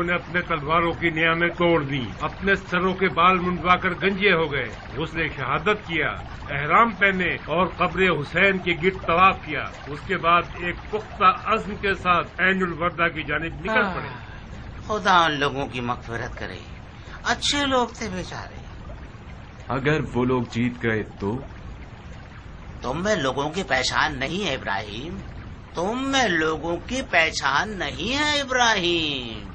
लोगों ने अपने तलवारों की नियामें तोड़ दी, अपने सरों के बाल मुंडवा कर गंजे हो गए, गुस्ले शहादत किया, एहराम पहने और कब्र हुसैन के गिर्द तवाफ किया। उसके बाद एक पुख्ता अज़्म के साथ ऐनुल वर्दा की जानिब निकल पड़े। खुदा उन लोगों की मग़फ़िरत करे, अच्छे लोग थे बेचारे। अगर वो लोग जीत गए तो? तुम में लोगों की पहचान नहीं है इब्राहिम, तुम में लोगों की पहचान नहीं है इब्राहिम।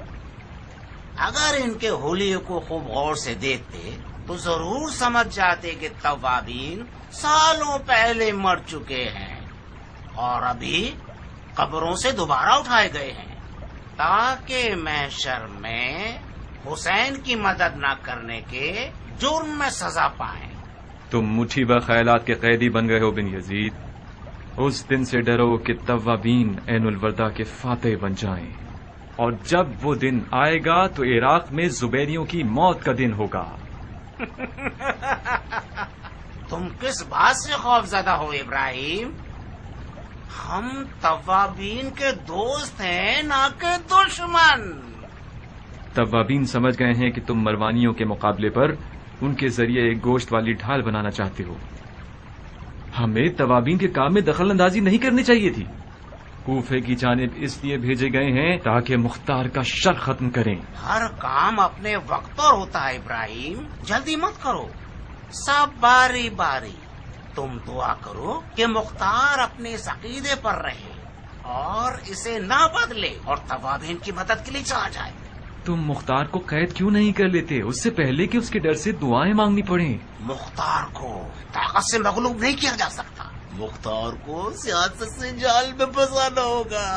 अगर इनके होलियों को खूब गौर से देखते तो जरूर समझ जाते कि तवाबीन सालों पहले मर चुके हैं और अभी कब्रों से दोबारा उठाए गए हैं, ताकि महशर में हुसैन की मदद न करने के जुर्म में सजा पाएं। तुम मुठीबा ख्यालात के कैदी बन गए हो बिन यजीद। उस दिन से डरो कि तवाबीन ऐनुल वर्दा के फातेह बन जाएं, और जब वो दिन आएगा तो इराक में जुबैरियों की मौत का दिन होगा। तुम किस बात से खौफजदा हो इब्राहिम? हम तवाबीन के दोस्त हैं, ना कि दुश्मन। तवाबीन समझ गए हैं कि तुम मरवानियों के मुकाबले पर उनके जरिए एक गोश्त वाली ढाल बनाना चाहते हो। हमें तवाबीन के काम में दखल अंदाजी नहीं करनी चाहिए थी। कूफे की जानिब इसलिए भेजे गए हैं ताकि मुख्तार का शर खत्म करें। हर काम अपने वक्त पर होता है इब्राहिम, जल्दी मत करो, सब बारी बारी। तुम दुआ करो कि मुख्तार अपने इस अकीदे पर रहे और इसे ना बदले और तवाबीन की मदद के लिए चला जाए। तुम मुख्तार को कैद क्यों नहीं कर लेते उससे पहले कि उसके डर से दुआएं मांगनी पड़े? मुख्तार को ताकत से मगलूब नहीं किया जा सकता, मुख्तार को सियासत से जाल में फंसाना होगा।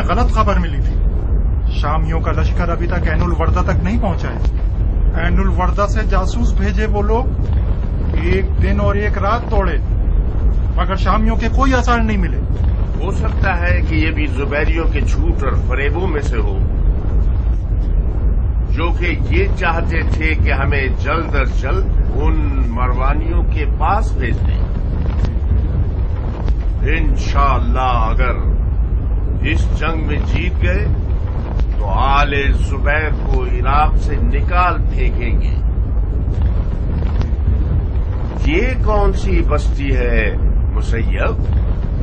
गलत खबर मिली थी। शामियों का लश्कर अभी तक ऐनुल वर्दा तक नहीं पहुंचा है। ऐनुल वर्दा से जासूस भेजे वो लोग एक दिन और एक रात दौड़े, मगर शामियों के कोई असर नहीं मिले। हो सकता है कि ये भी जुबैरियों के झूठ और फरेबों में से हो, जो कि ये चाहते थे कि हमें जल्द अज जल्द उन मरवानियों के पास भेज दें। इंशाअल्लाह अगर इस जंग में जीत गए तो आले जुबैर को इराक से निकाल फेंकेंगे। ये कौन सी बस्ती है मुसैयब?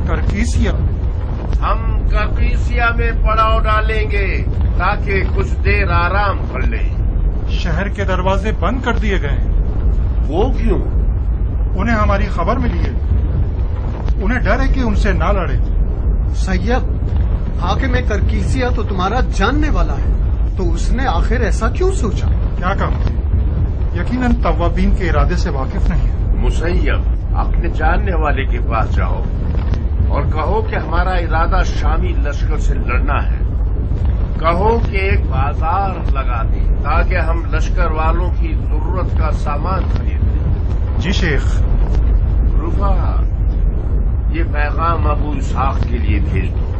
करकीसिया। हम करकीसिया में पड़ाव डालेंगे ताकि कुछ देर आराम कर लें। शहर के दरवाजे बंद कर दिए गए हैं। वो क्यों? उन्हें हमारी खबर मिली है, उन्हें डर है कि उनसे ना लड़े। सैयद, हाकिम करकीसिया तो तुम्हारा जानने वाला है, तो उसने आखिर ऐसा क्यों सोचा? क्या कहूं, यकीनन तवाबीन के इरादे से वाकिफ नहीं है। मुसैयब, अपने जानने वाले के पास जाओ और कहो कि हमारा इरादा शामी लश्कर से लड़ना है। कहो कि एक बाजार लगा दे ताकि हम लश्कर वालों की जरूरत का सामान खरीद लें। जी शेख। रुफा, ये पैगाम अबू इसहाक के लिए भेज दो।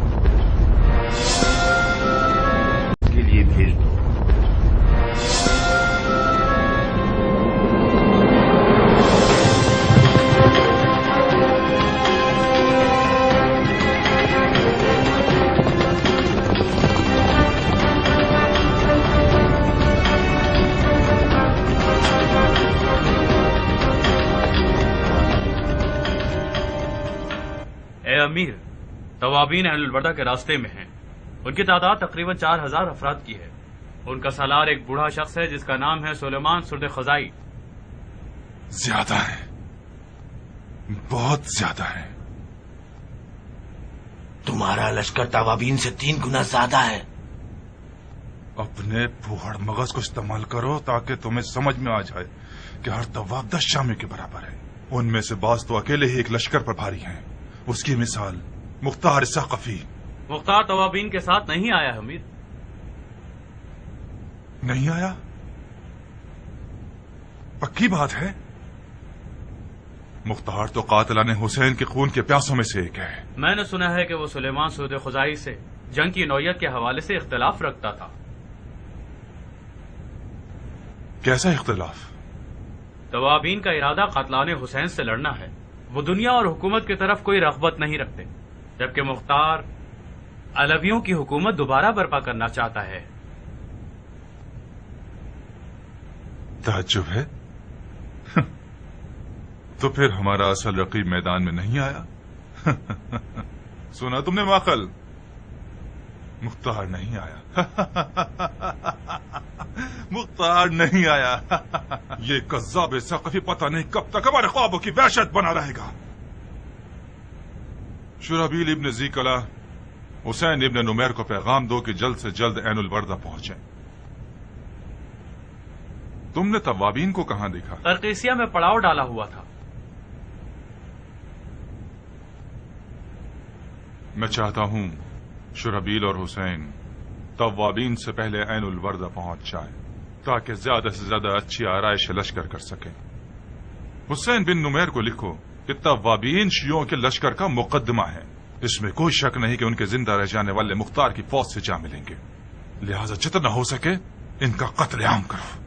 اے امیر، توابین اہل البردہ کے راستے میں ہیں. ان کی تعداد تقریباً 4000 افراد کی ہے. ان کا سالار ایک بوڑھا شخص ہے جس کا نام ہے سلیمان سرد خزائی. زیادہ ہیں، بہت زیادہ ہیں. تمہارا لشکر توابین سے 3 گنا زیادہ ہے. اپنے پھوہڑ مغز کو استعمال کرو تاکہ تمہیں سمجھ میں آ جائے کہ ہر تواب 10 شامی کے برابر ہے. ان میں سے بعض تو اکیلے ہی ایک لشکر پر بھاری ہیں. اس کی مثال مختار ثقفی. مختار توابین کے ساتھ نہیں آیا امیر. نہیں آیا؟ پکی بات ہے. مختار تو قاتلان حسین کے خون کے پیاسوں میں سے ایک ہے. میں نے سنا ہے کہ وہ سلیمان سرد خزائی سے جنگ کی نوعیت کے حوالے سے اختلاف رکھتا تھا. کیسا اختلاف؟ توابین کا ارادہ قاتلان حسین سے لڑنا ہے. وہ دنیا اور حکومت کی طرف کوئی رغبت نہیں رکھتے، جبکہ مختار علویوں کی حکومت دوبارہ برپا کرنا چاہتا ہے. تعجب ہے. تو پھر ہمارا اصل رقیب میدان میں نہیں آیا. سنا تم نے ماقل؟ مختار نہیں آیا. مختار نہیں آیا. یہ کذاب ثقفی پتہ نہیں کب تک ہمارے خوابوں کی وحشت بنا رہے گا. شرحبیل ابن زیکلا حسین ابن نمیر کو پیغام دو کہ جلد سے جلد عین الوردہ پہنچیں. تم نے توابین کو کہاں دیکھا؟ قرقیسیہ میں پڑاؤ ڈالا ہوا تھا. میں چاہتا ہوں شرحبیل اور حسین توابین سے پہلے عین الوردہ پہنچ جائیں تاکہ زیادہ سے زیادہ اچھی آرائش لشکر کر سکیں. حسین بن نمیر کو لکھو کہ توابین شیعوں کے لشکر کا مقدمہ ہے. اس میں کوئی شک نہیں کہ ان کے زندہ رہ جانے والے مختار کی فوج سے جا ملیں گے. لہذا جتنا ہو سکے ان کا قتل عام کرو.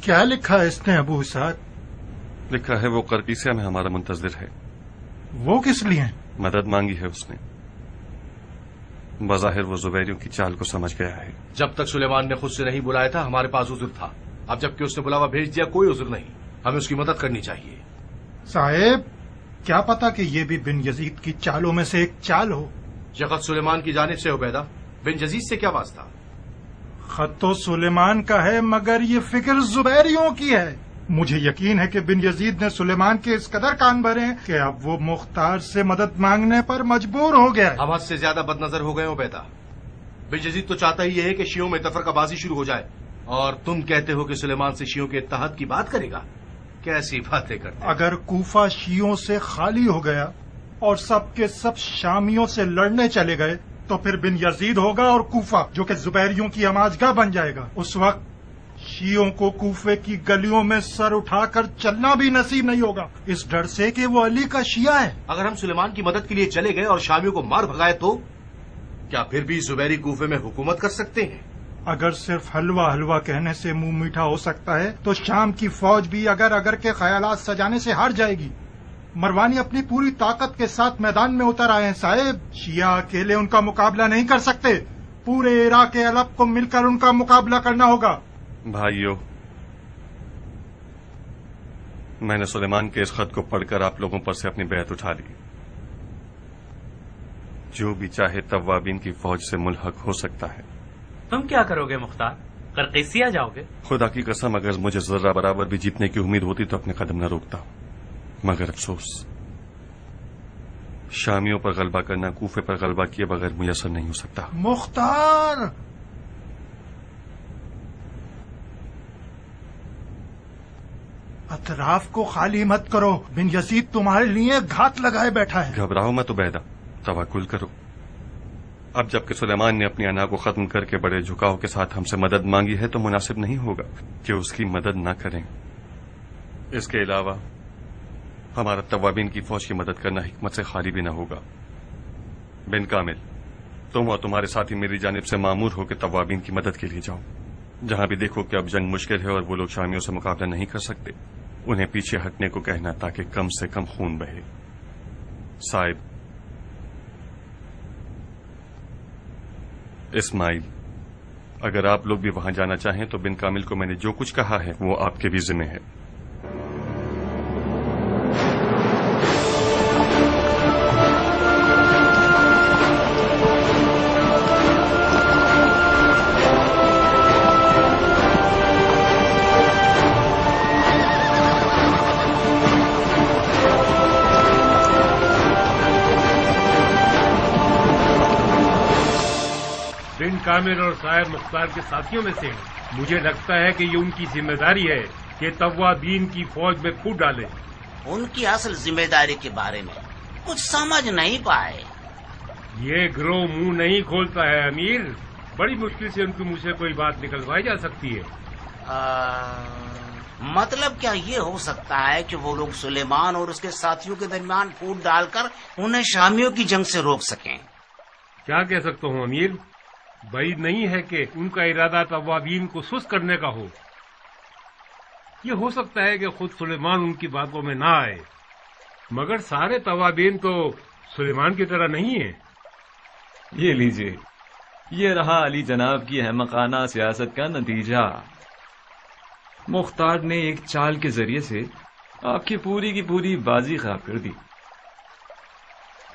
کیا لکھا ہے اس نے ابو اسحاق؟ لکھا ہے وہ قرقیسیہ میں ہمارا منتظر ہے. وہ کس لیے؟ مدد مانگی ہے اس نے. بظاہر وہ زبیریوں کی چال کو سمجھ گیا ہے. جب تک سلیمان نے خود سے نہیں بلایا تھا ہمارے پاس عذر تھا. اب جبکہ اس نے بلاوا بھیج دیا کوئی عذر نہیں. ہمیں اس کی مدد کرنی چاہیے. صاحب کیا پتا کہ یہ بھی بن یزید کی چالوں میں سے ایک چال ہو. یہ خط سلیمان کی جانب سے عبیدہ بن یزید سے کیا واسطہ؟ خط تو سلیمان کا ہے مگر یہ فکر زبیریوں کی ہے. مجھے یقین ہے کہ بن یزید نے سلیمان کے اس قدر کان بھرے ہیں کہ اب وہ مختار سے مدد مانگنے پر مجبور ہو گیا ہے. ہم حد سے زیادہ بد نظر ہو گئے عبیدہ. بن یزید تو چاہتا ہی یہ ہے کہ شیعوں میں تفرقہ بازی شروع ہو جائے اور تم کہتے ہو کہ سلیمان سے شیعوں کے اتحاد کی بات کرے گا. کیسی باتیں کرتے. اگر کوفہ شیعوں سے خالی ہو گیا اور سب کے سب شامیوں سے لڑنے چلے گئے تو پھر بن یزید ہوگا اور کوفہ جو کہ زبیریوں کی ہماجگاہ بن جائے گا. اس وقت شیعوں کو کوفے کی گلیوں میں سر اٹھا کر چلنا بھی نصیب نہیں ہوگا اس ڈر سے کہ وہ علی کا شیعہ ہے. اگر ہم سلیمان کی مدد کے لیے چلے گئے اور شامیوں کو مار بھگائے تو کیا پھر بھی زبیری کوفے میں حکومت کر سکتے ہیں؟ اگر صرف حلوہ حلوہ کہنے سے منہ میٹھا ہو سکتا ہے تو شام کی فوج بھی اگر کے خیالات سجانے سے ہار جائے گی. مروانی اپنی پوری طاقت کے ساتھ میدان میں اتر آئے ہیں صاحب. شیعہ اکیلے ان کا مقابلہ نہیں کر سکتے. پورے عراق علب کو مل کر ان کا مقابلہ کرنا ہوگا. بھائیو، میں نے سلیمان کے اس خط کو پڑھ کر آپ لوگوں پر سے اپنی بیعت اٹھا لی. جو بھی چاہے توابین کی فوج سے ملحق ہو سکتا ہے. تم کیا کرو گے مختار؟ قرقیسیہ جاؤ گے؟ خدا کی قسم اگر مجھے ذرہ برابر بھی جیتنے کی امید ہوتی تو اپنے قدم نہ روکتا. مگر افسوس شامیوں پر غلبہ کرنا کوفے پر غلبہ کیے بغیر میسر نہیں ہو سکتا. مختار، اطراف کو خالی مت کرو. بن یزید تمہارے لیے گھات لگائے بیٹھا ہے. گھبراؤ مت عبیدہ، توکل کرو. اب جبکہ سلیمان نے اپنی انا کو ختم کر کے بڑے جھکاؤ کے ساتھ ہم سے مدد مانگی ہے تو مناسب نہیں ہوگا کہ اس کی مدد نہ کریں. اس کے علاوہ ہمارا توابین کی فوج کی مدد کرنا حکمت سے خالی بھی نہ ہوگا. بن کامل، تم اور تمہارے ساتھی میری جانب سے مامور ہو کے توابین کی مدد کے لیے جاؤ. جہاں بھی دیکھو کہ اب جنگ مشکل ہے اور وہ لوگ شامیوں سے مقابلہ نہیں کر سکتے، انہیں پیچھے ہٹنے کو کہنا تاکہ کم سے کم خون بہے. صاحب اسماعیل، اگر آپ لوگ بھی وہاں جانا چاہیں تو بن کامل کو میں نے جو کچھ کہا ہے وہ آپ کے بھی ذمہ ہے. بن کامل اور صاحب مختار کے ساتھیوں میں سے ہیں. مجھے لگتا ہے کہ یہ ان کی ذمہ داری ہے کہ توابین کی فوج میں پھوٹ ڈالیں. ان کی اصل ذمہ داری کے بارے میں کچھ سمجھ نہیں پائے. یہ گروہ منہ نہیں کھولتا ہے امیر. بڑی مشکل سے ان کے منہ سے کوئی بات نکلوائی جا سکتی ہے. مطلب کیا یہ ہو سکتا ہے کہ وہ لوگ سلیمان اور اس کے ساتھیوں کے درمیان پھوٹ ڈال کر انہیں شامیوں کی جنگ سے روک سکیں؟ کیا کہہ سکتا ہوں امیر. بعید نہیں ہے کہ ان کا ارادہ توابین کو سست کرنے کا ہو. یہ ہو سکتا ہے کہ خود سلیمان ان کی باتوں میں نہ آئے، مگر سارے توابین تو سلیمان کی طرح نہیں ہیں. یہ لیجئے، یہ رہا علی جناب کی احمقانہ سیاست کا نتیجہ. مختار نے ایک چال کے ذریعے سے آپ کی پوری بازی خراب کر دی.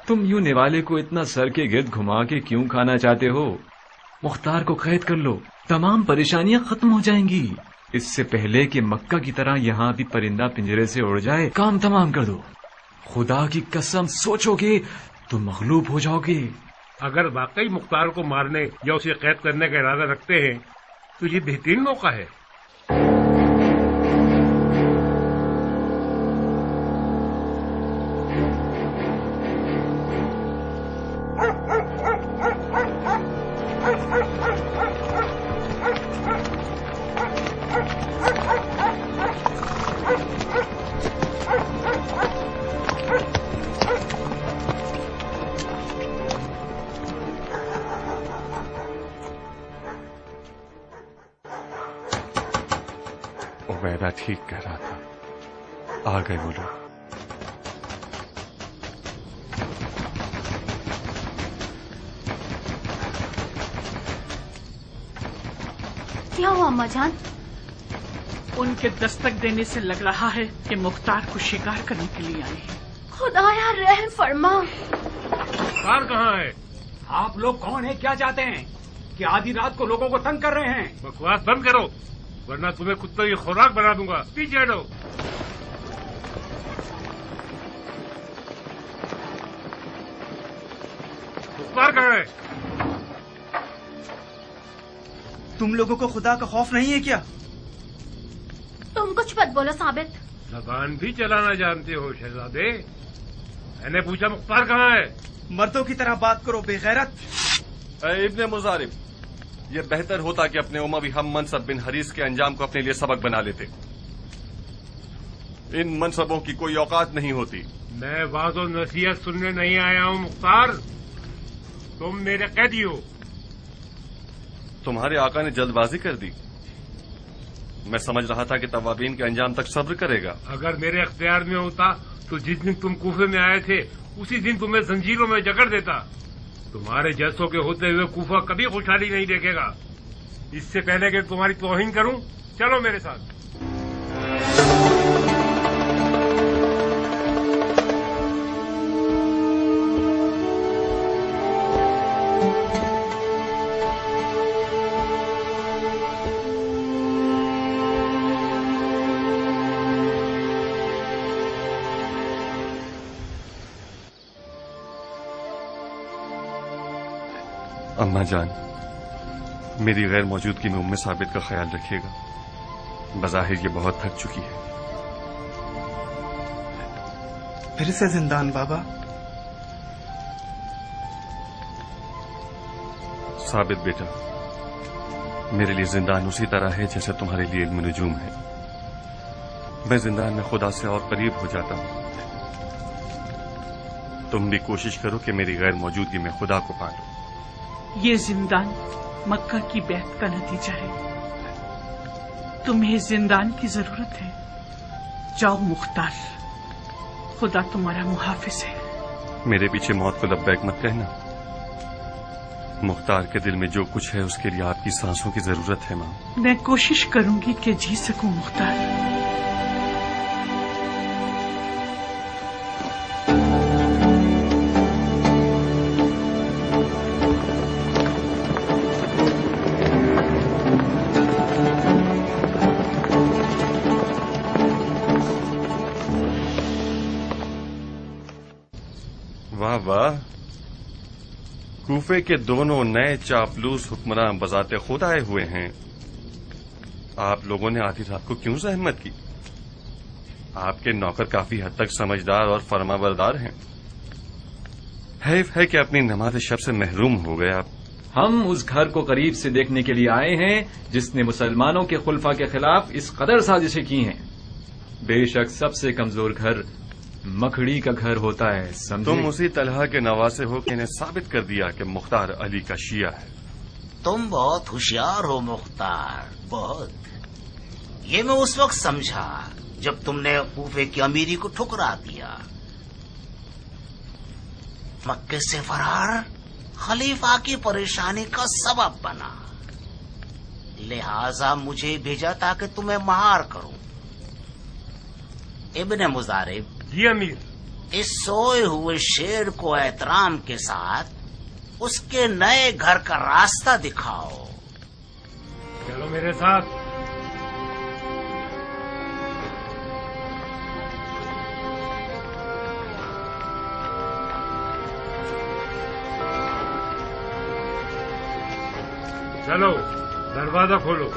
تم یوں نوالے کو اتنا سر کے گرد گھما کے کیوں کھانا چاہتے ہو؟ مختار کو قید کر لو، تمام پریشانیاں ختم ہو جائیں گی. اس سے پہلے کہ مکہ کی طرح یہاں بھی پرندہ پنجرے سے اڑ جائے کام تمام کر دو. خدا کی قسم سوچو گے تو مغلوب ہو جاؤ گے. اگر واقعی مختار کو مارنے یا اسے قید کرنے کا ارادہ رکھتے ہیں تو یہ بہترین موقع ہے. عبیدہ ٹھیک کہہ رہا تھا، آ گئے وہ لوگ. کیا ہوا اماں جان؟ ان کے دستک دینے سے لگ رہا ہے کہ مختار کو شکار کرنے کے لیے آئے ہیں. خدایا رحم فرما. مختار کہاں ہے؟ آپ لوگ کون ہیں؟ کیا چاہتے ہیں؟ کہ آدھی رات کو لوگوں کو تنگ کر رہے ہیں؟ بکواس بند کرو ورنہ تمہیں کتوں کی خوراک بنا دوں گا. پیچھے ہٹو. مختار کہاں ہے؟ تم لوگوں کو خدا کا خوف نہیں ہے کیا؟ تم کچھ مت بولو ثابت. زبان بھی چلانا جانتے ہو شہزادے. میں نے پوچھا مختار کہاں ہے؟ مردوں کی طرح بات کرو بے غیرت. اے ابن مضارب، یہ بہتر ہوتا کہ اپنے اموی ہم منصب بن حریث کے انجام کو اپنے لیے سبق بنا لیتے. ان منصبوں کی کوئی اوقات نہیں ہوتی. میں واضح و نصیحت سننے نہیں آیا ہوں مختار. تم میرے قیدی ہو. تمہارے آقا نے جلد بازی کر دی. میں سمجھ رہا تھا کہ توابین کے انجام تک صبر کرے گا. اگر میرے اختیار میں ہوتا تو جس دن تم کوفے میں آئے تھے اسی دن تمہیں زنجیروں میں جکڑ دیتا. تمہارے جیسوں کے ہوتے ہوئے کوفہ کبھی خوشحالی نہیں دیکھے گا. اس سے پہلے کہ تمہاری توہین کروں، چلو میرے ساتھ. اماں جان، میری غیر موجودگی میں ام ثابت کا خیال رکھیے گا. بظاہر یہ بہت تھک چکی ہے. پھر سے زندان بابا. साबित बेटा, मेरे लिए जिंदान उसी तरह है जैसे तुम्हारे लिए इल्म नजूम है। मैं जिंदान में खुदा से और करीब हो जाता हूं। तुम भी कोशिश करो कि मेरी गैर मौजूदगी में खुदा को पालो। ये जिंदान मक्का की बैत का नतीजा है। तुम्हें जिंदान की जरूरत है। जाओ मुख्तार, खुदा तुम्हारा मुहाफिज है। मेरे पीछे मौत को लब्बैक मत कहना। मुख्तार के दिल में जो कुछ है उसके लिए आपकी सांसों की जरूरत है मां। मैं कोशिश करूंगी कि जी सकूं मुख्तार। वाह वाह, कूफे के दोनों नए चापलूस हुक्मरान बजाते खुद आए हुए हैं। आप लोगों ने आधी रात को क्यों जहमत की? आपके नौकर काफी हद तक समझदार और फरमाबरदार हैं। हैफ है कि अपनी नमाज शब से महरूम हो गए आप। हम उस घर को करीब से देखने के लिए आए हैं जिसने मुसलमानों के खुलफा के खिलाफ इस कदर साजिशें की हैं। बेशक सबसे कमजोर घर मकड़ी का घर होता है, समझे? तुम उसी तलहा के नवासे हो कि इन्हें साबित कर दिया कि मुख्तार अली का शिया है। तुम बहुत होशियार हो मुख्तार, बहुत। ये मैं उस वक्त समझा जब तुमने कूफे की अमीरी को ठुकरा दिया। मक्के से फरार खलीफा की परेशानी का सबब बना, लिहाजा मुझे भेजा ताकि तुम्हें महार करूं। इब्ने मुजारिब, जी अमीर। इस सोए हुए शेर को एहतराम के साथ उसके नए घर का रास्ता दिखाओ। चलो मेरे साथ। चलो दरवाजा खोलो।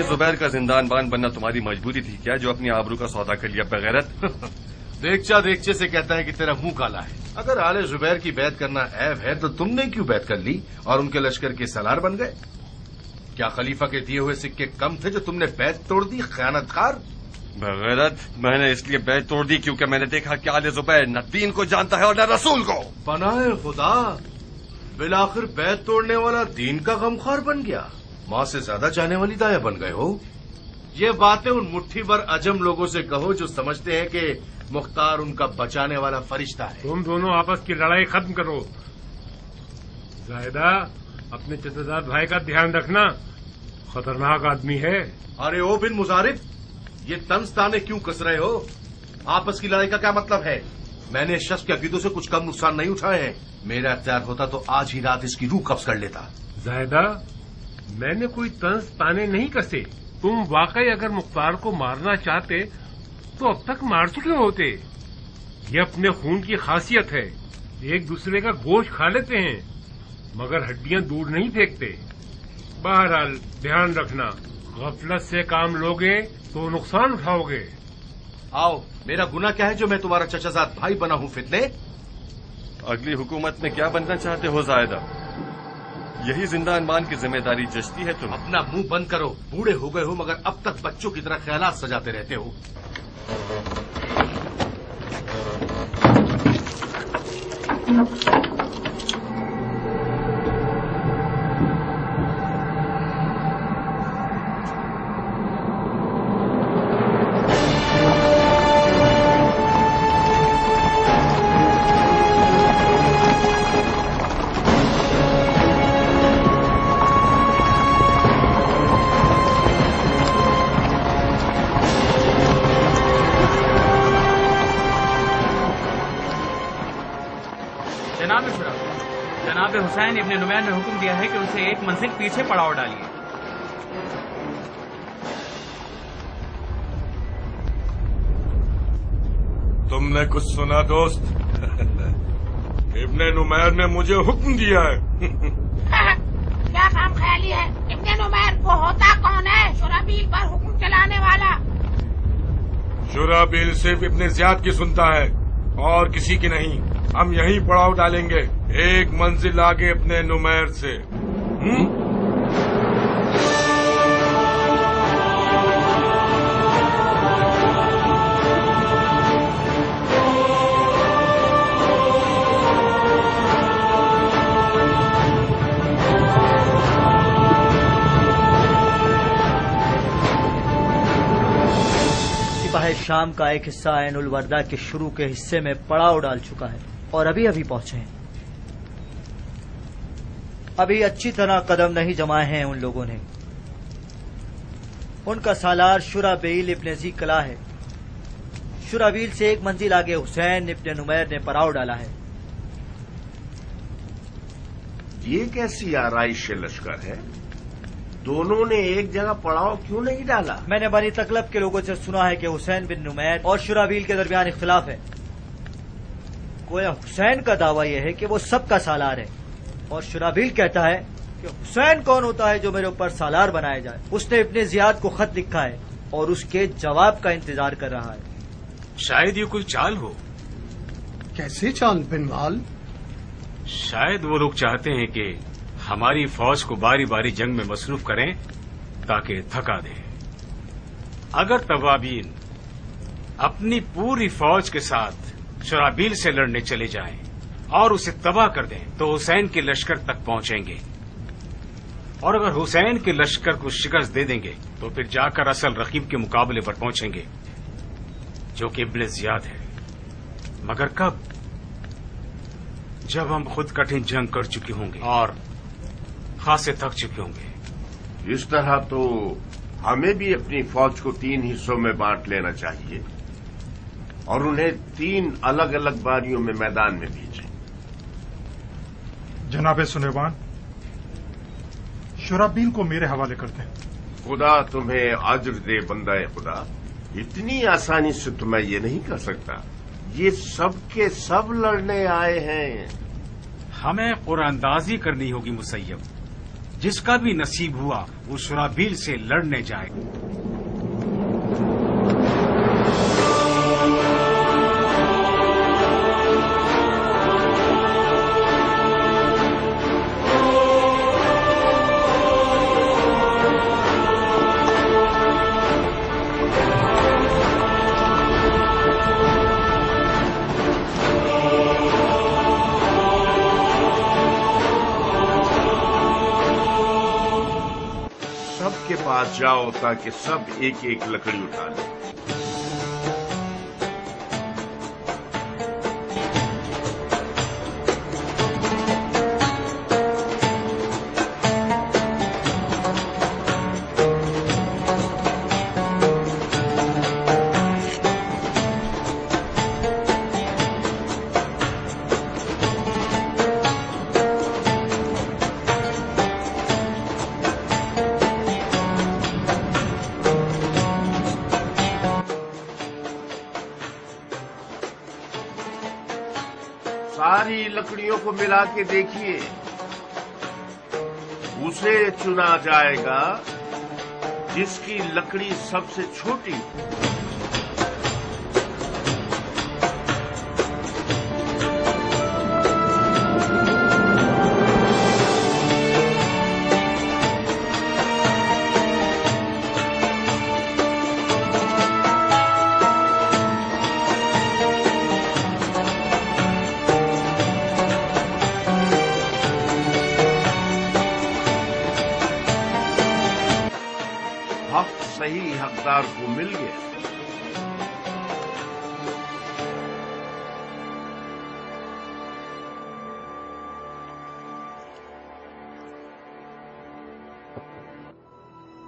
जुबैर का जिंदान बान बनना तुम्हारी मजबूरी थी क्या, जो अपनी आबरू का सौदा कर लिया बगैरत? देखचा देखचे से कहता है कि तेरा मुंह काला है। अगर आले जुबैर की बैत करना ऐब है तो तुमने क्यों बैत कर ली और उनके लश्कर के सलार बन गए? क्या खलीफा के दिए हुए सिक्के कम थे जो तुमने बैत तोड़ दी, खयानतकार? बगैरत, मैंने इसलिए बैत तोड़ दी क्योंकि मैंने देखा कि आले जुबैर न दीन को जानता है और न रसूल को। पनाहे खुदा, बिलाखिर बैत तोड़ने वाला दीन का गमख्वार बन गया। माँ से ज्यादा चाहने वाली दाया बन गए हो। ये बातें उन मुट्ठी भर अजम लोगों से कहो जो समझते हैं कि मुख्तार उनका बचाने वाला फरिश्ता है। तुम दोनों आपस की लड़ाई खत्म करो। जायदा, अपने चचेदार भाई का ध्यान रखना, खतरनाक आदमी है। अरे ओ बिन मुजारिफ, ये तंज ताने क्यों कस रहे हो? आपस की लड़ाई का क्या मतलब है? मैंने शख्स के अकीदों से कुछ कम नुकसान नहीं उठाए हैं। मेरा इख्तियार होता तो आज ही रात इसकी रूह कब्ज कर लेता। जायदा, मैंने कोई तंज ताने नहीं कसे। तुम वाकई अगर मुख्तार को मारना चाहते तो अब तक मार चुके होते। ये अपने खून की खासियत है, एक दूसरे का गोश्त खा लेते हैं मगर हड्डियां दूर नहीं फेंकते। बहरहाल ध्यान रखना, गफलत से काम लोगे तो नुकसान उठाओगे। आओ, मेरा गुनाह क्या है जो मैं तुम्हारा चचाजाद भाई बना हूँ फितने? अगली हुकूमत में क्या बनना चाहते हो जायदा? यही जिंदान मान की जिम्मेदारी जचती है तुम? अपना मुंह बंद करो, बूढ़े हो गए हो मगर अब तक बच्चों की तरह ख्यालात सजाते रहते हो। हुसैन इब्न नुमैर ने हुक्म दिया है कि उसे एक मंजिल पीछे पड़ाव डालिए। तुमने कुछ सुना दोस्त? इब्न नुमैर ने मुझे हुक्म दिया है। क्या काम ख्याली है? इब्न नुमैर वो होता कौन है? शुराबील पर हुक्म चलाने वाला। शुराबील सिर्फ इब्न ज़ियाद की सुनता है और किसी की नहीं। हम यहीं पड़ाव डालेंगे, एक मंजिल आगे इब्न नुमैर से। शाम का एक हिस्सा ऐनुल वर्दा के शुरू के हिस्से में पड़ाव डाल चुका है और अभी अभी पहुंचे हैं। अभी अच्छी तरह कदम नहीं जमाए हैं उन लोगों ने। उनका सालार शुराबील इब्न ज़ी कला है। शुराबील से एक मंजिल आगे हुसैन इब्न नुमैर ने पड़ाव डाला है। ये कैसी आराइश लश्कर है? दोनों ने एक जगह पड़ाव क्यों नहीं डाला? मैंने बनी तकलब के लोगों से सुना है कि हुसैन बिन नुमैर और शुराबील के दरमियान इख्तिलाफ है। गोया हुसैन का दावा यह है कि वो सबका सालार है और शुराबील कहता है कि हुसैन कौन होता है जो मेरे ऊपर सालार बनाया जाए। उसने इब्ने ज़ियाद को खत लिखा है और उसके जवाब का इंतजार कर रहा है। शायद ये कोई चाल हो। कैसी चाल बिनवाल? शायद वो लोग चाहते हैं कि हमारी फौज को बारी बारी जंग में मसरूफ करें ताकि थका दें। अगर तवाबीन अपनी पूरी फौज के साथ शुराबील से लड़ने चले जाएं और उसे तबाह कर दें तो हुसैन के लश्कर तक पहुंचेंगे, और अगर हुसैन के लश्कर को शिकस्त दे देंगे तो फिर जाकर असल रकीब के मुकाबले पर पहुंचेंगे जो कि इब्न ज़ियाद है। मगर कब? जब हम खुद कठिन जंग कर चुके होंगे और खासे थक चुके होंगे। इस तरह तो हमें भी अपनी फौज को 3 हिस्सों में बांट लेना चाहिए और उन्हें 3 अलग अलग बारियों में मैदान में भेजें। जनाबे सुलेमान, शुराबील को मेरे हवाले करते हैं। खुदा तुम्हें अज्र दे बंदा खुदा। इतनी आसानी से तो मैं ये नहीं कर सकता। ये सब के सब लड़ने आए हैं। हमें कुरानदाजी करनी होगी मुसैयब। जिसका भी नसीब हुआ वो शुराबील से लड़ने जाए। सबके पास जाओ ताकि सब एक एक लकड़ी उठा लें। सारी लकड़ियों को मिला के देखिए, उसे चुना जाएगा जिसकी लकड़ी सबसे छोटी। सही हकदार को मिल गया।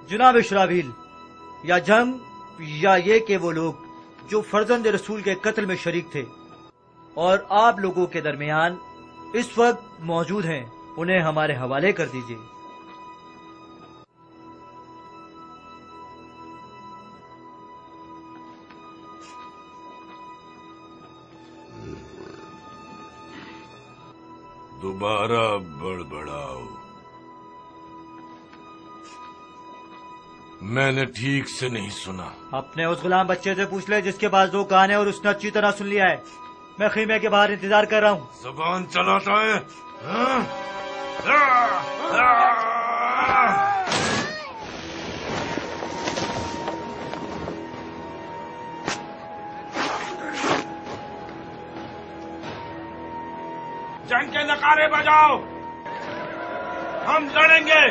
जनाब शुराबील, या जंग या ये कि वो लोग जो फर्जंद रसूल के कत्ल में शरीक थे और आप लोगों के दरमियान इस वक्त मौजूद हैं, انہیں ہمارے حوالے کر دیجیے۔ دوبارہ بڑبڑاؤ، میں نے ٹھیک سے نہیں سنا۔ اپنے اس غلام بچے سے پوچھ لے جس کے پاس 2 کان ہیں اور اس نے اچھی طرح سن لیا ہے۔ میں خیمے کے باہر انتظار کر رہا ہوں۔ زبان چلاتا ہے ہاں؟ جنگ کے نعرے بجاؤ، ہم لڑیں گے۔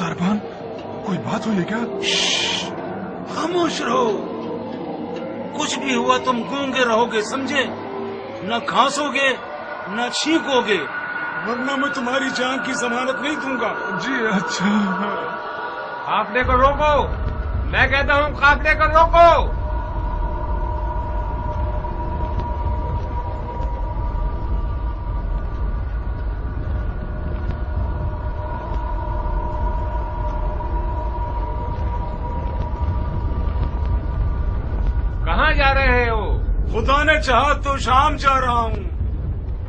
कारबान, कोई बात हुई है क्या? खामोश रहो, कुछ भी हुआ तुम गूंगे रहोगे, समझे? न खांसोगे न छींकोगे, वरना मैं तुम्हारी जान की जमानत नहीं दूंगा। जी अच्छा। काफले को रोको, मैं कहता हूँ काफले को रोको। कहाँ जा रहे हो? खुदा ने चाहा तो शाम जा रहा हूँ।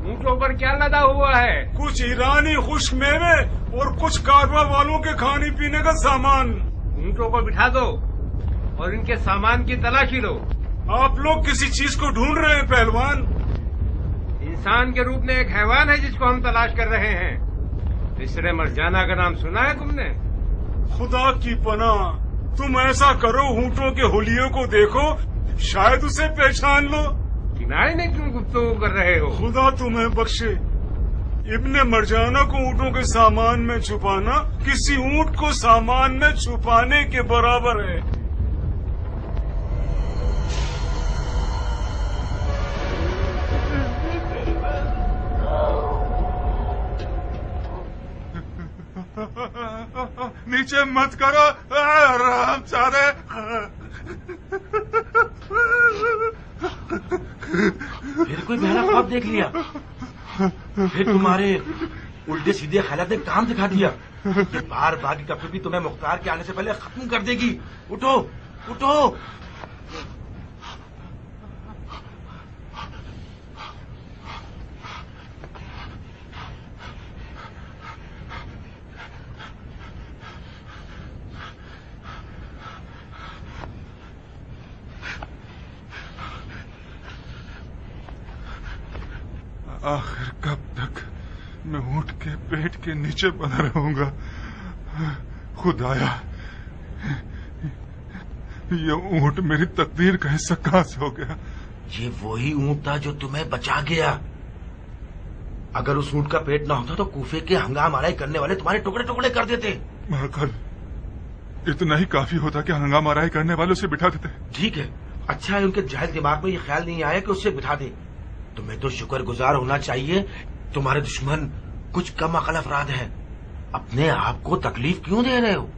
ऊँटों पर क्या लदा हुआ है? कुछ ईरानी खुश्क मेवे और कुछ कारवा वालों के खाने पीने का सामान। ऊँटों को बिठा दो और इनके सामान की तलाशी लो। आप लोग किसी चीज को ढूंढ रहे हैं पहलवान? इंसान के रूप में एक हैवान है जिसको हम तलाश कर रहे हैं। इसरे मरजाना का नाम सुना है तुमने? खुदा की पनाह, तुम ऐसा करो, ऊँटों के हुलियों को देखो, शायद उसे पहचान लो। किनारे में क्यों गुफ्तगू कर रहे हो? खुदा तुम्हें बख्शे, इब्ने मरजाना को ऊँटों के सामान में छुपाना किसी ऊँट को सामान में छुपाने के बराबर है। नीचे मत करो रामचारे। फिर कोई बहरा ख्वाब देख लिया? फिर तुम्हारे उल्टे सीधे ख्यालात ने काम दिखा दिया? ये बार बार की कभी भी तुम्हें मुख्तार के आने से पहले खत्म कर देगी। उठो उठो। आखिर कब तक मैं ऊँट के पेट के नीचे बना रहूंगा? खुदाया, ये ऊँट मेरी तकदीर का हिस्सा कहाँ से हो गया? ये वही ऊँट था जो तुम्हें बचा गया। अगर उस ऊँट का पेट ना होता तो कूफे के हंगाम आराई करने वाले तुम्हारे टुकड़े टुकड़े कर देते। कल इतना ही काफी होता कि हंगाम आराई करने वालों से बिठा देते। ठीक है, अच्छा है उनके जाहिल दिमाग में ये ख्याल नहीं आया कि उससे बिठा दे। तुम्हें तो शुक्रगुजार होना चाहिए, तुम्हारे दुश्मन कुछ कम अकल अफराद हैं। अपने आप को तकलीफ क्यों दे रहे हो?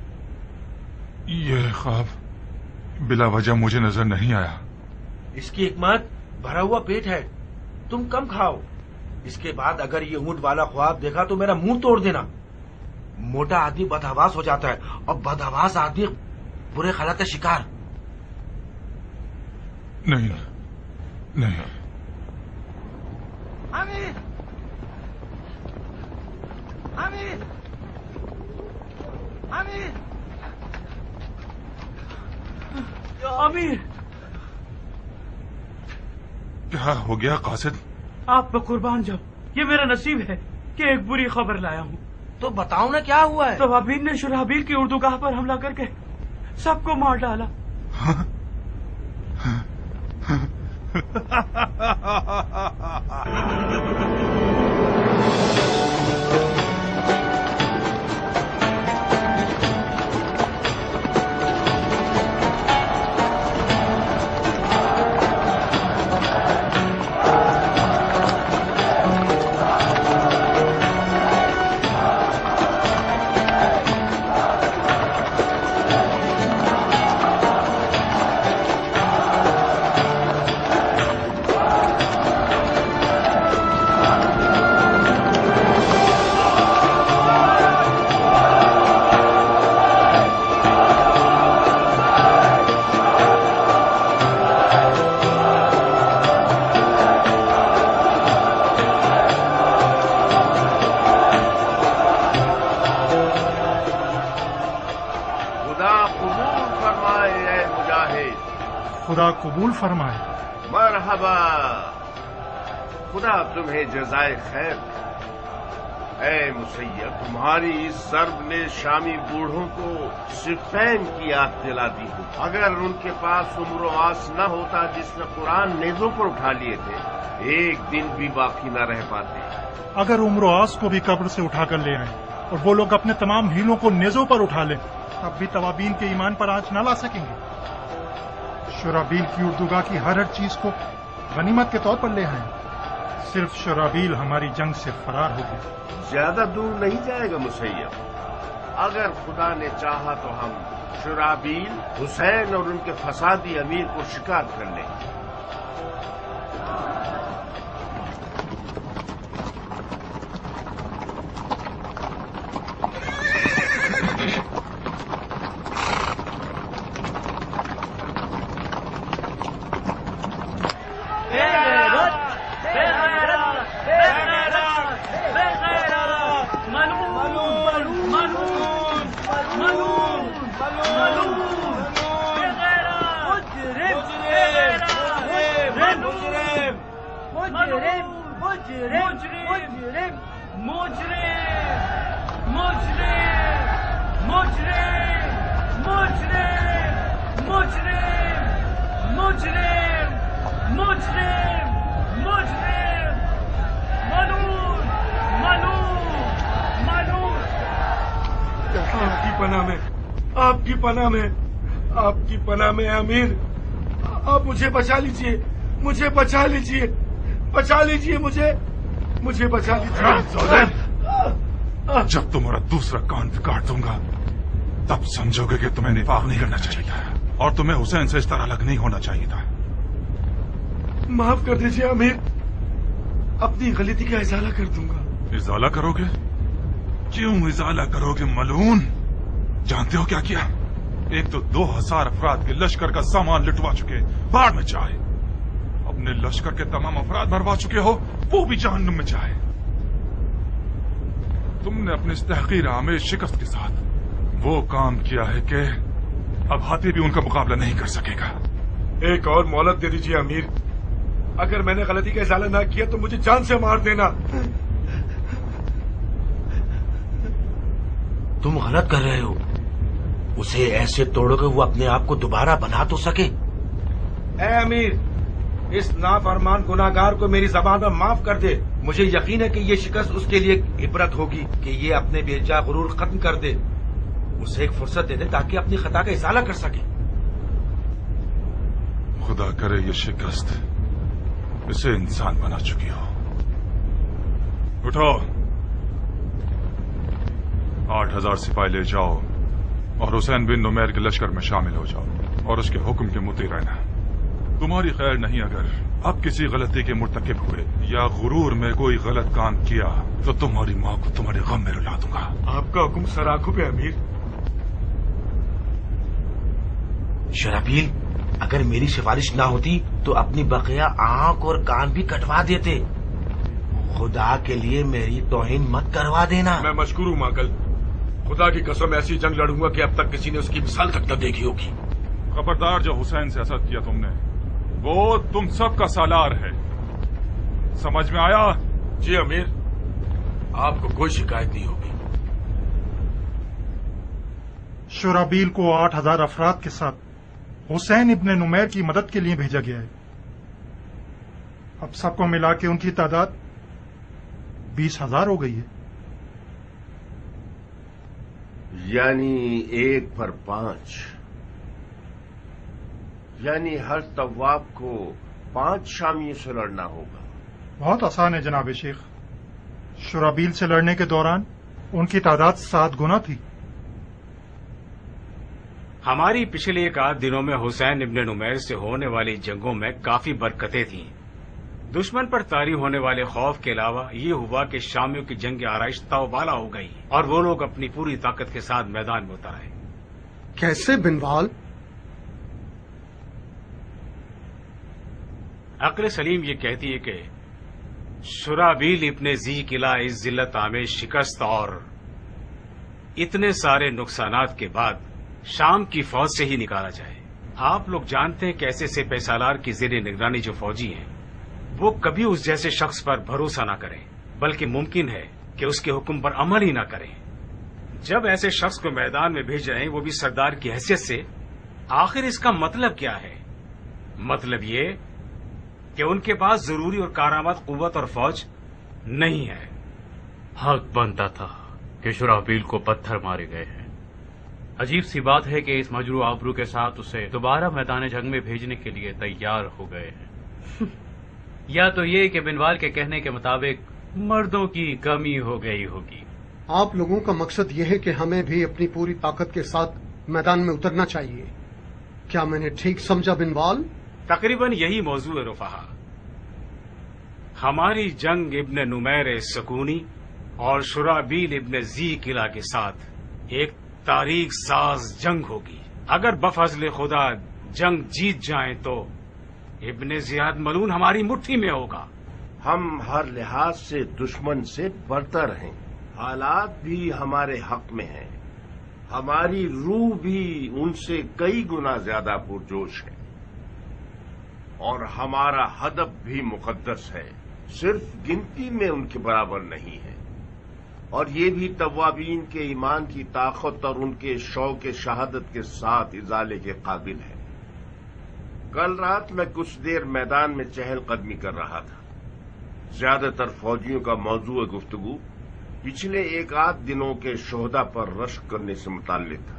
ये ख्वाब बिला वजह मुझे नजर नहीं आया। इसकी हिकमत भरा हुआ पेट है, तुम कम खाओ। इसके बाद अगर ये ऊँट वाला ख्वाब देखा तो मेरा मुंह तोड़ देना। मोटा आदमी बदहवास हो जाता है और बदहवास आदमी बुरे ख्यालात का शिकार। नहीं नहीं। आमिर, आमिर, आमिर, आमिर, क्या हो गया कासिद? आप पे कुर्बान जाओ, ये मेरा नसीब है कि एक बुरी खबर लाया हूँ। तो बताओ ना क्या हुआ है? तवाबीन ने शुराबील की उर्दूगाह पर हमला करके सबको मार डाला। खुदा कबूल फरमाए। मरहबा, खुदा तुम्हें जज़ाए खैर। ऐ मुसैयब, तुम्हारी इस ज़र्ब ने शामी बूढ़ों को सिफ़ैन की याद दिला दी हो। अगर उनके पास उम्र आस न होता जिसने कुरान नेज़ों पर उठा लिए थे, एक दिन भी बाकी न रह पाते। अगर उम्र आस को भी कब्र से उठाकर ले आए और वो लोग अपने तमाम हीलों को नेजों पर उठा लें, तब भी तवाबीन के ईमान पर आंच न ला सकेंगे। शुराबील की उर्दुगा की हर चीज को गनीमत के तौर पर ले आए। सिर्फ शुराबील हमारी जंग से फरार हो गया। ज्यादा दूर नहीं जाएगा मुसैयब। अगर खुदा ने चाहा तो हम शुराबील, हुसैन और उनके फसादी अमीर को शिकार कर लेंगे। आपकी पनाह में अमीर, आप मुझे बचा लीजिए, मुझे बचा लीजिए, बचा लीजिए, मुझे बचा लीजिए। जब तुम्हारा दूसरा कान काट दूंगा तब समझोगे कि तुम्हें निफाक नहीं करना चाहिए था और तुम्हें हुसैन से इस तरह अलग नहीं होना चाहिए था। माफ कर दीजिए अमीर, अपनी गलती का इजाला कर दूंगा। इजाला करोगे? क्यों इजाला करोगे मलून? जानते हो क्या किया? एक तो 2000 अफराद के लश्कर का सामान लुटवा चुके, बाढ़ में जाए। अपने लश्कर के तमाम अफराद मरवा चुके हो, वो भी जहन्नुम में जाए। तुमने अपने इस तहकीर आमेज शिकस्त के साथ वो काम किया है कि अब हाथी भी उनका मुकाबला नहीं कर सकेगा। एक और मोहलत दे दीजिए अमीर, अगर मैंने गलती का इजाला ना किया तो मुझे जान से मार देना। तुम गलत कर रहे हो, उसे ऐसे तोड़ो कि वो अपने आप को दोबारा बना तो सके। ए अमीर, इस नाफरमान गुनाहगार को मेरी ज़बान पर माफ कर दे। मुझे यकीन है कि ये शिकस्त उसके लिए इबरत होगी कि ये अपने बेजा गुरूर खत्म कर दे। उसे एक फुर्सत दे दे ताकि अपनी खता का इजाला कर सके। खुदा करे ये शिकस्त इसे इंसान बना चुकी हो। उठो, 8000 सिपाही ले जाओ और हुसैन बिन नुमैर के लश्कर में शामिल हो जाओ और उसके हुक्म के मुती रहना। तुम्हारी खैर नहीं अगर अब किसी गलती के मुर्तकिब हुए या गुरूर में कोई गलत काम किया तो तुम्हारी माँ को तुम्हारे गम में रुला दूंगा। आपका हुक्म सराखों पे अमीर। शराबील, अगर मेरी सिफारिश ना होती तो अपनी बकिया आंख और कान भी कटवा देते। खुदा के लिए मेरी तौहीन मत करवा देना। मैं मशकूर हूँ माकल, खुदा की कसम ऐसी जंग लड़ूंगा कि अब तक किसी ने उसकी मिसाल तक न देखी होगी। खबरदार, जो हुसैन से असद किया तुमने वो तुम सबका सालार है, समझ में आया? जी अमीर, आपको कोई शिकायत नहीं होगी। शुराबील को 8000 अफराद के साथ हुसैन इब्न नुमैर की मदद के लिए भेजा गया है। अब सबको मिला के उनकी तादाद 20,000 हो गई है। यानी 1 पर 5, यानी हर तवाब को 5 शामियों से लड़ना होगा। बहुत आसान है जनाब शेख। शुराबील से लड़ने के दौरान उनकी तादाद 7 गुना थी। हमारी पिछले एक आध दिनों में हुसैन इब्न नुमैर से होने वाली जंगों में काफी बरकतें थीं। दुश्मन पर तारी होने वाले खौफ के अलावा ये हुआ कि शामियों की जंग आराइश तौबाला हो गई और वो लोग अपनी पूरी ताकत के साथ मैदान में उतर आए। कैसे बिनवाल? अक्ल सलीम ये कहती है कि शुराबील इब्न जी किला इस जिल्लत आमेज शिकस्त और इतने सारे नुकसानात के बाद शाम की फौज से ही निकाला जाए। आप लोग जानते हैं कि ऐसे से पैसालार की जेर निगरानी जो फौजी हैं वो कभी उस जैसे शख्स पर भरोसा न करें, बल्कि मुमकिन है कि उसके हुक्म पर अमल ही न करें। जब ऐसे शख्स को मैदान में भेज रहे हैं वो भी सरदार की हैसियत से, आखिर इसका मतलब क्या है? मतलब ये कि उनके पास जरूरी और कारामद कुव्वत और फौज नहीं है। हक बनता था کہ شرحبیل کو پتھر مارے گئے ہیں۔ عجیب سی بات ہے کہ اس مجروح آبرو کے ساتھ اسے دوبارہ میدان جنگ میں بھیجنے کے لیے تیار ہو گئے ہیں۔ یا تو یہ کہ بنوال کے کہنے کے مطابق مردوں کی کمی ہو گئی ہوگی۔ آپ لوگوں کا مقصد یہ ہے کہ ہمیں بھی اپنی پوری طاقت کے ساتھ میدان میں اترنا چاہیے، کیا میں نے ٹھیک سمجھا بنوال؟ تقریباً یہی موضوع ہے رفاہا۔ ہماری جنگ ابن نمیر سکونی اور شرحبیل ابن زی قلعہ کے ساتھ ایک تاریخ ساز جنگ ہوگی۔ اگر بفضل خدا جنگ جیت جائیں تو ابن زیاد ملون ہماری مٹھی میں ہوگا۔ ہم ہر لحاظ سے دشمن سے برتر ہیں، حالات بھی ہمارے حق میں ہیں، ہماری روح بھی ان سے کئی گنا زیادہ پرجوش ہے، اور ہمارا ہدف بھی مقدس ہے، صرف گنتی میں ان کے برابر نہیں ہے، اور یہ بھی توابین کے ایمان کی طاقت اور ان کے شوق شہادت کے ساتھ ازالے کے قابل ہے۔ کل رات میں کچھ دیر میدان میں چہل قدمی کر رہا تھا۔ زیادہ تر فوجیوں کا موضوع گفتگو پچھلے ایک آدھ دنوں کے شہداء پر رشک کرنے سے متعلق تھا۔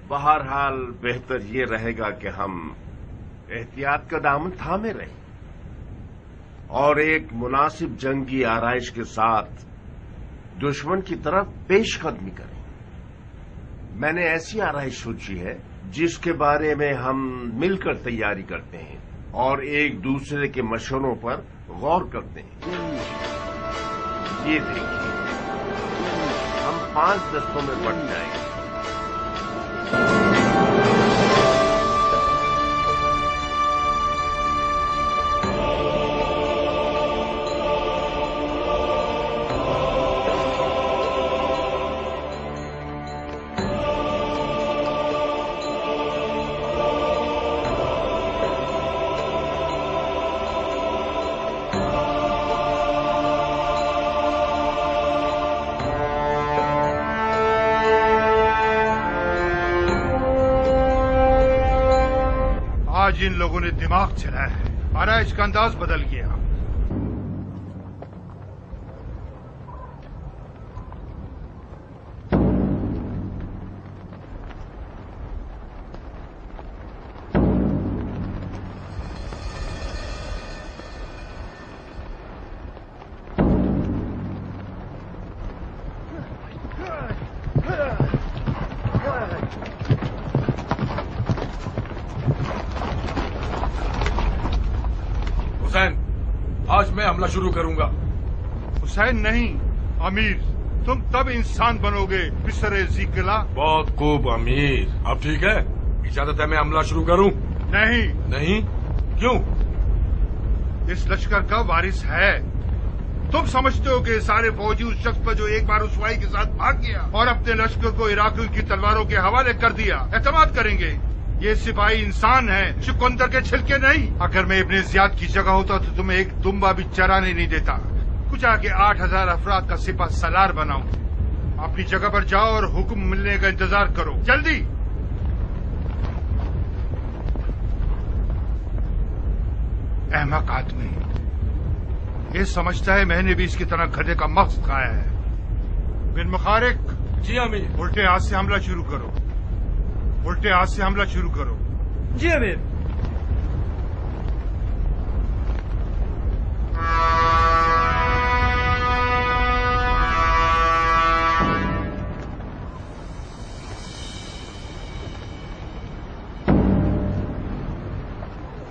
بہرحال بہتر یہ رہے گا کہ ہم احتیاط کا دامن تھامے رہیں اور ایک مناسب جنگی آرائش کے ساتھ دشمن کی طرف پیش قدمی کریں۔ میں نے ایسی آرائش سوچی ہے جس کے بارے میں ہم مل کر تیاری کرتے ہیں اور ایک دوسرے کے مشوروں پر غور کرتے ہیں۔ یہ دیکھیے، ہم 5 دستوں میں بٹ جائیں گے۔ آج ان لوگوں نے دماغ چلایا ہے، آرائش کا انداز بدل گیا۔ آج میں حملہ شروع کروں گا۔ حسین نہیں، امیر، تم تب انسان بنو گے مصر زی قلعہ۔ بہت خوب امیر، اب ٹھیک ہے، اجازت ہے میں حملہ شروع کروں؟ نہیں۔ نہیں؟ کیوں؟ اس لشکر کا وارث ہے۔ تم سمجھتے ہو کہ سارے فوجی اس شخص پر جو ایک بار رسوائی کے ساتھ بھاگ گیا اور اپنے لشکر کو عراقیوں کی تلواروں کے حوالے کر دیا اعتماد کریں گے؟ یہ سپاہی انسان ہیں، چقندر کے چھلکے نہیں۔ اگر میں ابن زیاد کی جگہ ہوتا تو تمہیں ایک دمبا بھی چرانے نہیں دیتا، کچھ آگے 8000 افراد کا سپہ سالار بناؤں۔ اپنی جگہ پر جاؤ اور حکم ملنے کا انتظار کرو، جلدی۔ احمق آدمی، یہ سمجھتا ہے میں نے بھی اس کی طرح گدھے کا مغز کھایا ہے۔ بن مخارق، جی امیر۔ الٹے ہاتھ سے حملہ شروع کرو، الٹے ہاتھ سے حملہ شروع کرو۔ جی امیر۔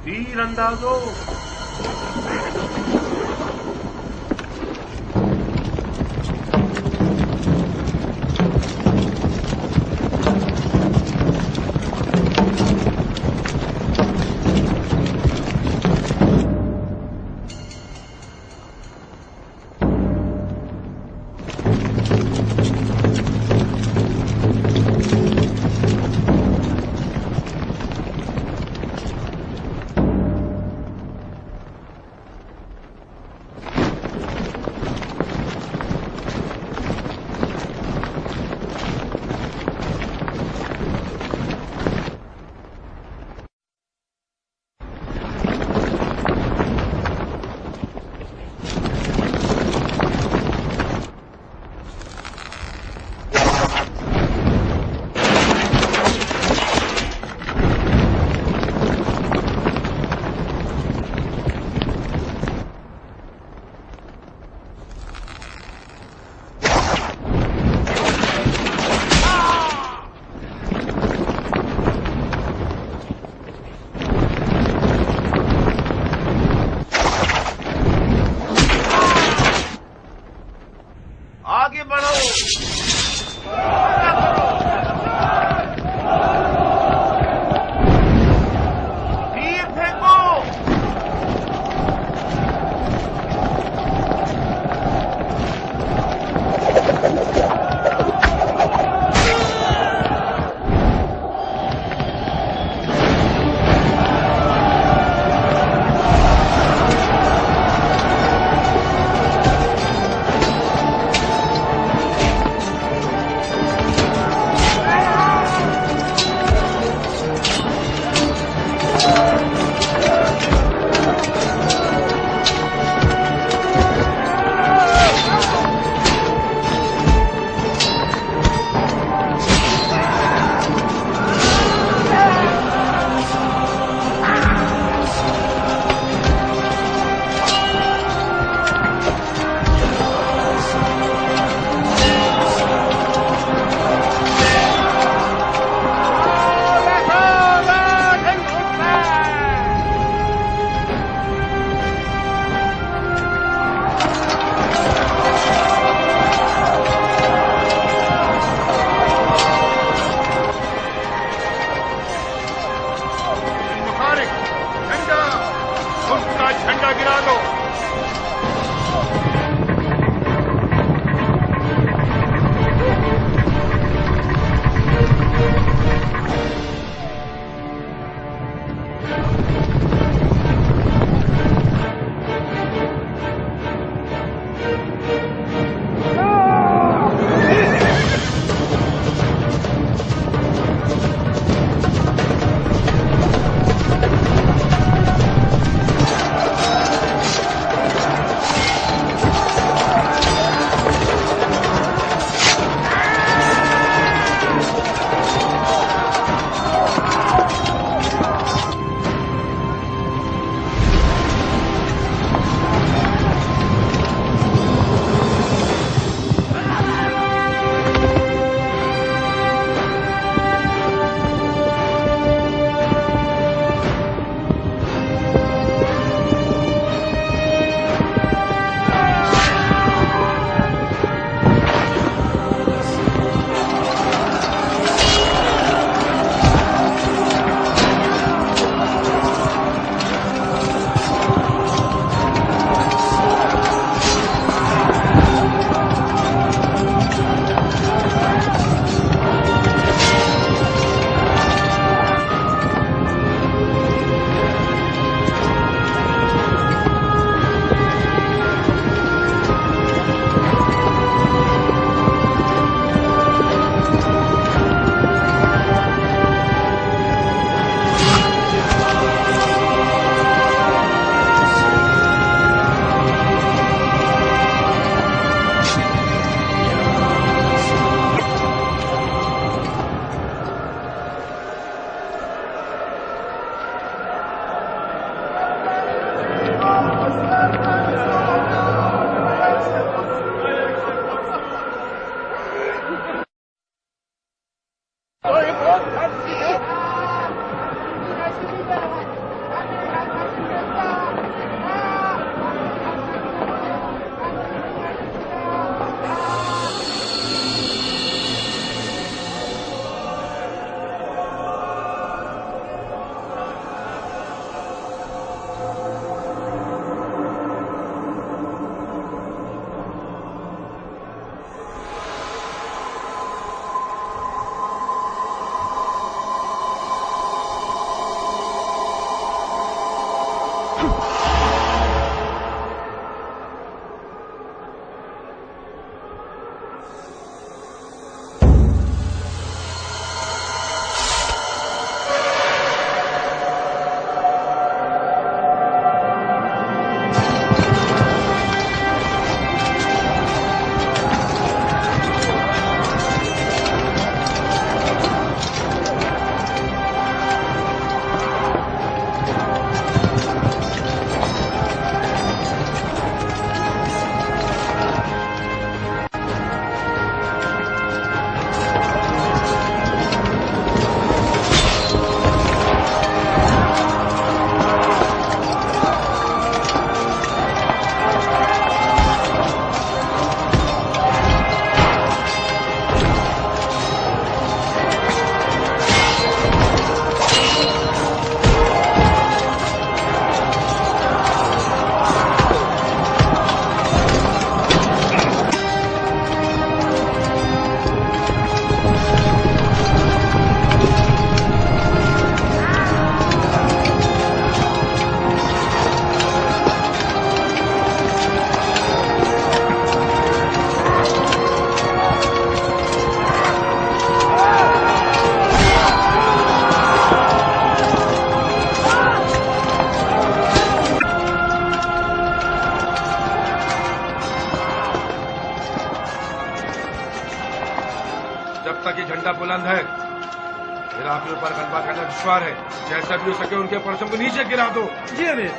تیر اندازو۔ काफिला बुलंद है, इराक के ऊपर गलबा करना दुश्वार है। जैसा भी हो सके उनके परचम को नीचे गिरा दो। जी अमीर।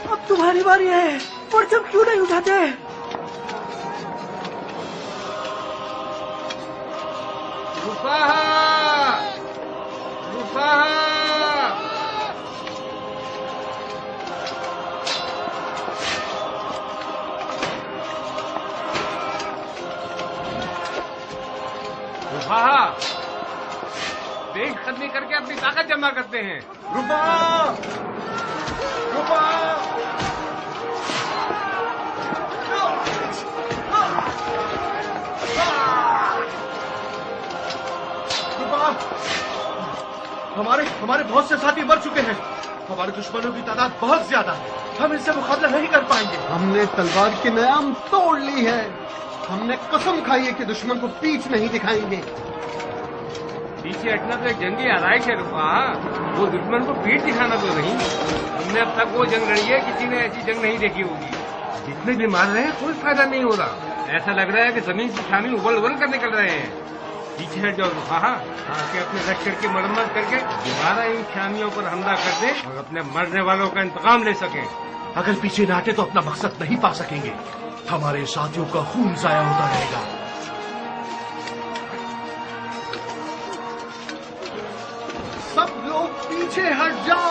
अब तुम्हारी बारी है, परचम क्यों नहीं उठाते? देश खत्म करके अपनी ताकत जमा करते हैं। हमारे बहुत से साथी मर चुके हैं। हमारे दुश्मनों की तादाद बहुत ज्यादा है, हम इनसे मुकाबला नहीं कर पाएंगे। हमने तलवार की नयाम तोड़ ली है। हमने कसम खाई है कि दुश्मन को पीठ नहीं दिखाएंगे। पीछे हटना तो एक जंगी आराइश है रुपा, वो दुश्मन को पीठ दिखाना तो नहीं। हमने अब तक वो जंग लड़ी है, किसी ने ऐसी जंग नहीं देखी होगी। जितने भी मार रहे हैं कोई फायदा नहीं हो रहा। ऐसा लग रहा है कि जमीन से छानी उबल उबल कर निकल रहे हैं। पीछे हट जाओ रुपा, आके अपने लश्कर की मरम्मत करके दोबारा इन छानियों पर हमला कर दे और अपने मरने वालों का इंतकाम ले सके। अगर पीछे न हटे तो अपना मकसद नहीं पा सकेंगे। हमारे साथियों का खून जाया होता रहेगा। सब लोग पीछे हट जाओ।